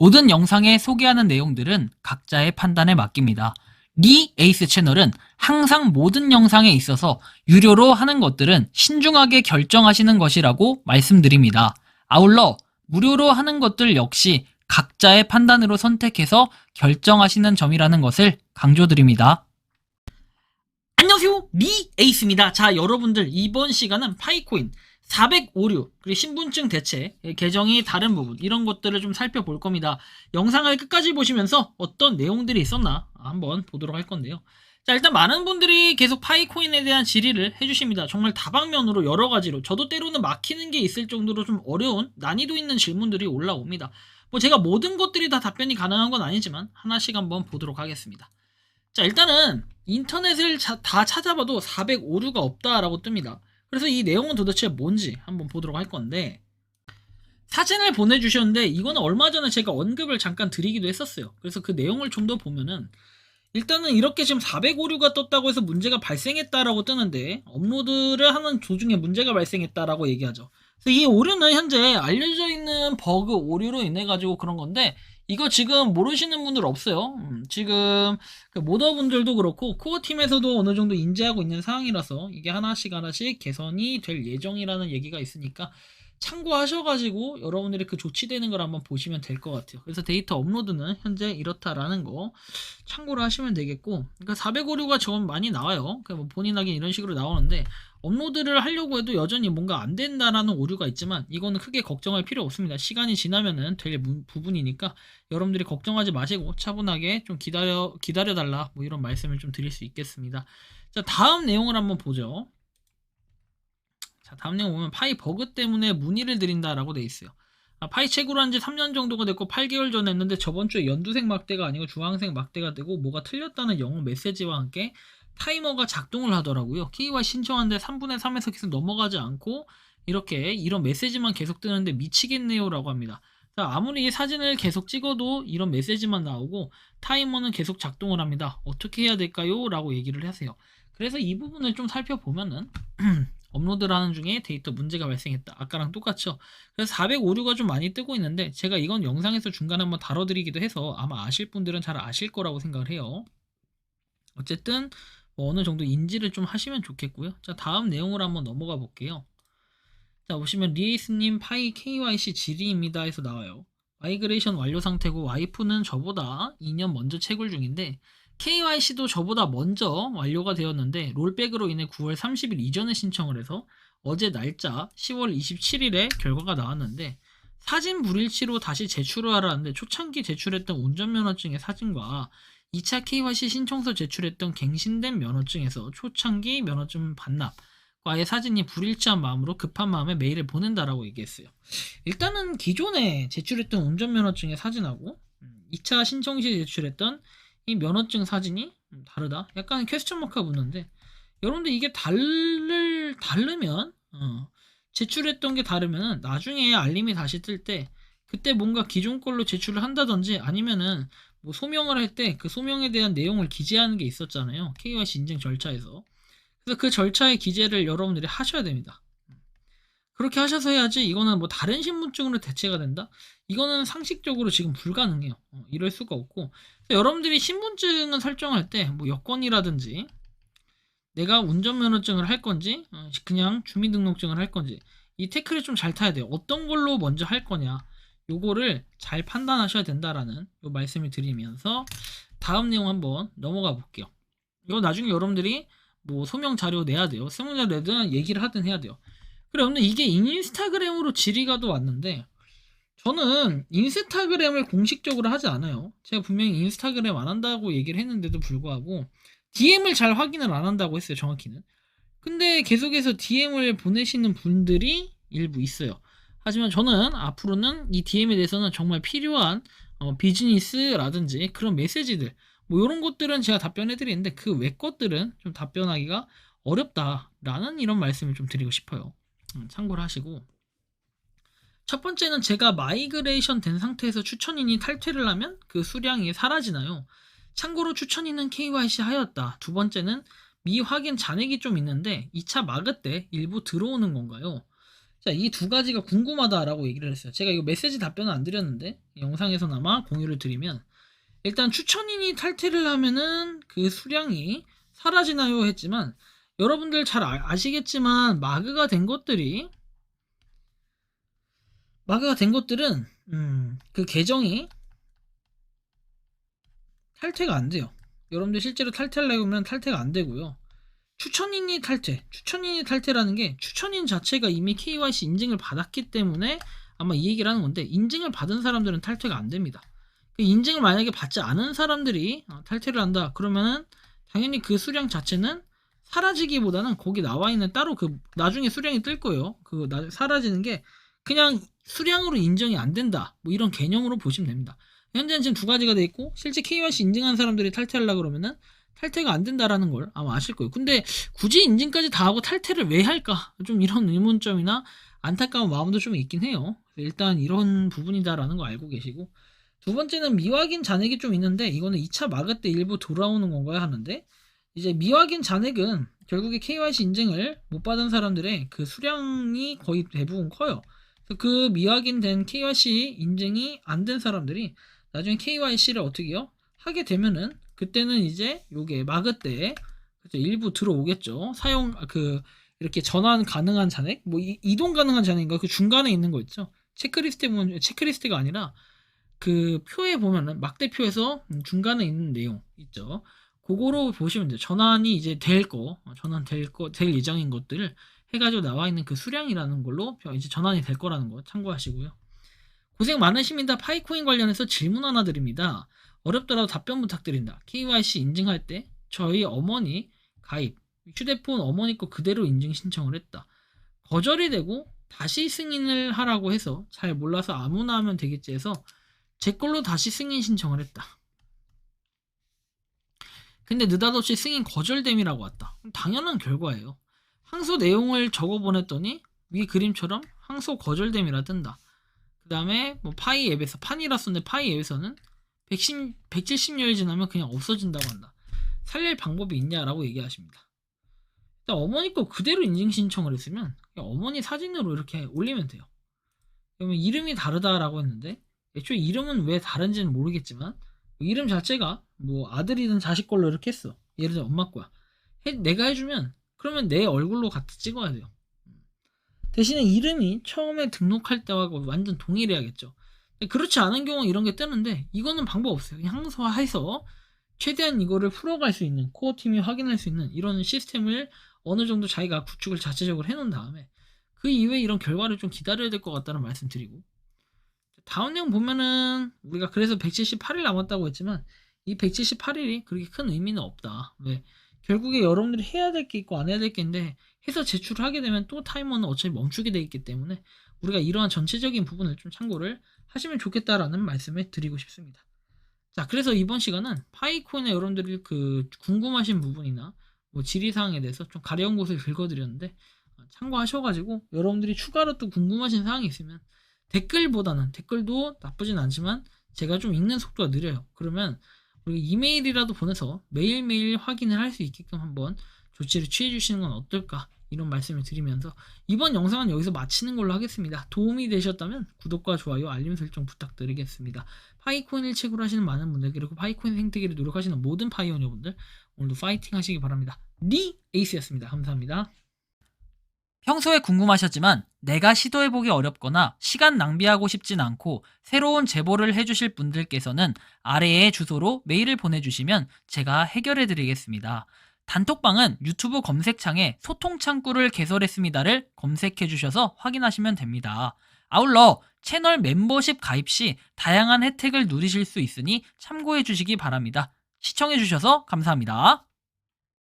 모든 영상에 소개하는 내용들은 각자의 판단에 맡깁니다. 리 에이스 채널은 항상 모든 영상에 있어서 유료로 하는 것들은 신중하게 결정하시는 것이라고 말씀드립니다. 아울러 무료로 하는 것들 역시 각자의 판단으로 선택해서 결정하시는 점이라는 것을 강조드립니다. 안녕하세요, 리 에이스입니다. 자, 여러분들 이번 시간은 파이코인 405류 그리고 신분증 대체 계정이 다른 부분 이런 것들을 좀 살펴볼 겁니다. 영상을 끝까지 보시면서 어떤 내용들이 있었나 한번 보도록 할 건데요. 자, 일단 많은 분들이 계속 파이코인에 대한 질의를 해주십니다. 정말 다방면으로 여러 가지로 저도 때로는 막히는 게 있을 정도로 좀 어려운 난이도 있는 질문들이 올라옵니다. 뭐 제가 모든 것들이 다 답변이 가능한 건 아니지만 하나씩 한번 보도록 하겠습니다. 자, 일단은 인터넷을 다 찾아봐도 405류가 없다라고 뜹니다. 그래서 이 내용은 도대체 뭔지 한번 보도록 할 건데, 사진을 보내주셨는데 이거는 얼마 전에 제가 언급을 잠깐 드리기도 했었어요. 그래서 그 내용을 좀 더 보면은 일단은 이렇게 지금 405류가 떴다고 해서 문제가 발생했다라고 뜨는데, 업로드를 하는 도중에 문제가 발생했다라고 얘기하죠. 그래서 이 오류는 현재 알려져 있는 버그 오류로 인해 가지고 그런 건데, 이거 지금 모르시는 분들 없어요. 지금 그 모더분들도 그렇고 코어팀에서도 어느 정도 인지하고 있는 상황이라서 이게 하나씩 개선이 될 예정이라는 얘기가 있으니까 참고하셔가지고 여러분들이 그 조치되는 걸 한번 보시면 될 것 같아요. 그래서 데이터 업로드는 현재 이렇다라는 거 참고를 하시면 되겠고, 그러니까 405류가 좀 많이 나와요. 그러니까 뭐 본인 확인 이런 식으로 나오는데, 업로드를 하려고 해도 여전히 뭔가 안 된다라는 오류가 있지만 이거는 크게 걱정할 필요 없습니다. 시간이 지나면은 될 부분이니까 여러분들이 걱정하지 마시고 차분하게 좀 기다려달라 뭐 이런 말씀을 좀 드릴 수 있겠습니다. 자, 다음 내용을 한번 보죠. 자, 다음 내용 보면 파이 버그 때문에 문의를 드린다라고 돼 있어요. 파이 채굴 한지 3년 정도가 됐고 8개월 전에 했는데 저번 주에 연두색 막대가 아니고 주황색 막대가 되고 뭐가 틀렸다는 영어 메시지와 함께 타이머가 작동을 하더라고요. KY 신청하는데 3분의 3에서 계속 넘어가지 않고 이렇게 이런 메시지만 계속 뜨는데 미치겠네요 라고 합니다. 자, 아무리 사진을 계속 찍어도 이런 메시지만 나오고 타이머는 계속 작동을 합니다. 어떻게 해야 될까요? 라고 얘기를 하세요. 그래서 이 부분을 좀 살펴보면은 업로드를 하는 중에 데이터 문제가 발생했다. 아까랑 똑같죠. 그래서 405류가 좀 많이 뜨고 있는데 제가 이건 영상에서 중간에 한번 다뤄드리기도 해서 아마 아실 분들은 잘 아실 거라고 생각을 해요. 어쨌든 뭐 어느 정도 인지를 좀 하시면 좋겠고요. 자, 다음 내용으로 한번 넘어가 볼게요. 자, 보시면 리에이스님 파이 KYC 질의입니다 해서 나와요. 마이그레이션 완료 상태고 와이프는 저보다 2년 먼저 채굴 중인데 KYC도 저보다 먼저 완료가 되었는데 롤백으로 인해 9월 30일 이전에 신청을 해서 어제 날짜 10월 27일에 결과가 나왔는데, 사진 불일치로 다시 제출을 하라는데 초창기 제출했던 운전면허증의 사진과 2차 KYC 신청서 제출했던 갱신된 면허증에서 초창기 면허증 반납과의 사진이 불일치한 마음으로 급한 마음에 메일을 보낸다라고 얘기했어요. 일단은 기존에 제출했던 운전면허증의 사진하고 2차 신청 시 제출했던 이 면허증 사진이 다르다? 약간 퀘스천 마크가 붙는데, 여러분들 이게 다르면 제출했던 게 다르면은 나중에 알림이 다시 뜰 때 그때 뭔가 기존 걸로 제출을 한다든지 아니면은 뭐 소명을 할 때 그 소명에 대한 내용을 기재하는 게 있었잖아요. KYC 인증 절차에서. 그래서 그 절차의 기재를 여러분들이 하셔야 됩니다. 그렇게 하셔서 해야지. 이거는 뭐 다른 신분증으로 대체가 된다? 이거는 상식적으로 지금 불가능해요. 이럴 수가 없고, 여러분들이 신분증을 설정할 때 뭐 여권이라든지 내가 운전면허증을 할 건지 그냥 주민등록증을 할 건지 이 태클을 좀 잘 타야 돼요. 어떤 걸로 먼저 할 거냐 요거를 잘 판단하셔야 된다라는 요 말씀을 드리면서 다음 내용 한번 넘어가 볼게요. 이거 나중에 여러분들이 뭐 소명 자료 내야 돼요. 소명 자료 내든 얘기를 하든 해야 돼요. 그래, 근데 이게 인스타그램으로 질의가 또 왔는데 저는 인스타그램을 공식적으로 하지 않아요. 제가 분명히 인스타그램 안 한다고 얘기를 했는데도 불구하고 DM을 잘 확인을 안 한다고 했어요, 정확히는. 근데 계속해서 DM을 보내시는 분들이 일부 있어요. 하지만 저는 앞으로는 이 DM에 대해서는 정말 필요한 비즈니스라든지 그런 메시지들 뭐 이런 것들은 제가 답변해 드리는데 그 외 것들은 좀 답변하기가 어렵다라는 이런 말씀을 좀 드리고 싶어요. 참고를 하시고, 첫 번째는 제가 마이그레이션 된 상태에서 추천인이 탈퇴를 하면 그 수량이 사라지나요? 참고로 추천인은 KYC 하였다. 두 번째는 미확인 잔액이 좀 있는데 2차 마그 때 일부 들어오는 건가요? 자, 이 두 가지가 궁금하다라고 얘기를 했어요. 제가 이거 메시지 답변은 안 드렸는데 영상에서나마 공유를 드리면, 일단 추천인이 탈퇴를 하면은 그 수량이 사라지나요 했지만, 여러분들 잘 아시겠지만 마그가 된 것들은 그 계정이 탈퇴가 안 돼요. 여러분들 실제로 탈퇴를 해보면 탈퇴가 안 되고요. 추천인이 탈퇴라는 게 추천인 자체가 이미 KYC 인증을 받았기 때문에 아마 이 얘기를 하는 건데, 인증을 받은 사람들은 탈퇴가 안 됩니다. 인증을 만약에 받지 않은 사람들이 탈퇴를 한다 그러면은 당연히 그 수량 자체는 사라지기보다는 거기 나와 있는 따로 그 나중에 수량이 뜰 거예요. 사라지는 게 그냥 수량으로 인정이 안 된다, 뭐 이런 개념으로 보시면 됩니다. 현재는 지금 두 가지가 돼 있고, 실제 KYC 인증한 사람들이 탈퇴하려고 그러면은 탈퇴가 안 된다라는 걸 아마 아실 거예요. 근데 굳이 인증까지 다 하고 탈퇴를 왜 할까? 좀 이런 의문점이나 안타까운 마음도 좀 있긴 해요. 일단 이런 부분이다라는 거 알고 계시고, 두 번째는 미확인 잔액이 좀 있는데, 이거는 2차 마그 때 일부 돌아오는 건가요 하는데, 이제 미확인 잔액은 결국에 KYC 인증을 못 받은 사람들의 그 수량이 거의 대부분 커요. 그 미확인된 KYC 인증이 안 된 사람들이 나중에 KYC를 어떻게 해요? 하게 되면은 그때는 이제 요게 마그 때 일부 들어오겠죠. 이렇게 전환 가능한 잔액, 뭐 이동 가능한 잔액인가, 그 중간에 있는 거 있죠. 체크리스트가 아니라 그 표에 보면은 막대표에서 중간에 있는 내용 있죠. 그거로 보시면 돼요. 전환이 이제 될 예정인 것들을 해가지고 나와 있는 그 수량이라는 걸로 이제 전환이 될 거라는 거 참고하시고요. 고생 많으십니다. 파이코인 관련해서 질문 하나 드립니다. 어렵더라도 답변 부탁드린다. KYC 인증할 때 저희 어머니 가입, 휴대폰 어머니 거 그대로 인증 신청을 했다. 거절이 되고 다시 승인을 하라고 해서 잘 몰라서 아무나 하면 되겠지 해서 제 걸로 다시 승인 신청을 했다. 근데 느닷없이 승인 거절됨이라고 왔다. 당연한 결과예요. 항소 내용을 적어 보냈더니 위 그림처럼 항소 거절됨이라 뜬다. 그 다음에 뭐 파이 앱에서, 판이라 썼는데 파이 앱에서는 170년이 지나면 그냥 없어진다고 한다. 살릴 방법이 있냐라고 얘기하십니다. 일단 어머니 거 그대로 인증 신청을 했으면 그냥 어머니 사진으로 이렇게 올리면 돼요. 그러면 이름이 다르다라고 했는데, 애초에 이름은 왜 다른지는 모르겠지만 이름 자체가 뭐 아들이든 자식 걸로 이렇게 했어. 예를 들어 엄마 거야. 내가 해주면 그러면 내 얼굴로 같이 찍어야 돼요. 대신에 이름이 처음에 등록할 때와 완전 동일해야겠죠. 그렇지 않은 경우는 이런 게 뜨는데, 이거는 방법 없어요. 항소해서 최대한 이거를 풀어갈 수 있는, 코어 팀이 확인할 수 있는 이런 시스템을 어느 정도 자기가 구축을 자체적으로 해놓은 다음에 그 이후에 이런 결과를 좀 기다려야 될 것 같다는 말씀 드리고, 다음 내용 보면은 우리가 그래서 178일 남았다고 했지만 이 178일이 그렇게 큰 의미는 없다. 왜? 결국에 여러분들이 해야 될 게 있고 안 해야 될 게 있는데, 해서 제출을 하게 되면 또 타이머는 어차피 멈추게 돼 있기 때문에 우리가 이러한 전체적인 부분을 좀 참고를 하시면 좋겠다라는 말씀을 드리고 싶습니다. 자, 그래서 이번 시간은 파이코인에 여러분들이 그 궁금하신 부분이나 뭐 질의사항에 대해서 좀 가려운 곳을 긁어드렸는데, 참고하셔가지고 여러분들이 추가로 또 궁금하신 사항이 있으면 댓글도 나쁘진 않지만 제가 좀 읽는 속도가 느려요. 그러면 우리 이메일이라도 보내서 매일매일 확인을 할 수 있게끔 한번 조치를 취해 주시는 건 어떨까, 이런 말씀을 드리면서 이번 영상은 여기서 마치는 걸로 하겠습니다. 도움이 되셨다면 구독과 좋아요, 알림 설정 부탁드리겠습니다. 파이코인을 채굴 하시는 많은 분들, 그리고 파이코인 생태계를 노력하시는 모든 파이오니어분들, 오늘도 파이팅 하시기 바랍니다. 니 에이스였습니다. 감사합니다. 평소에 궁금하셨지만 내가 시도해보기 어렵거나 시간 낭비하고 싶진 않고 새로운 제보를 해주실 분들께서는 아래의 주소로 메일을 보내주시면 제가 해결해드리겠습니다. 단톡방은 유튜브 검색창에 소통창구를 개설했습니다를 검색해주셔서 확인하시면 됩니다. 아울러 채널 멤버십 가입 시 다양한 혜택을 누리실 수 있으니 참고해주시기 바랍니다. 시청해주셔서 감사합니다.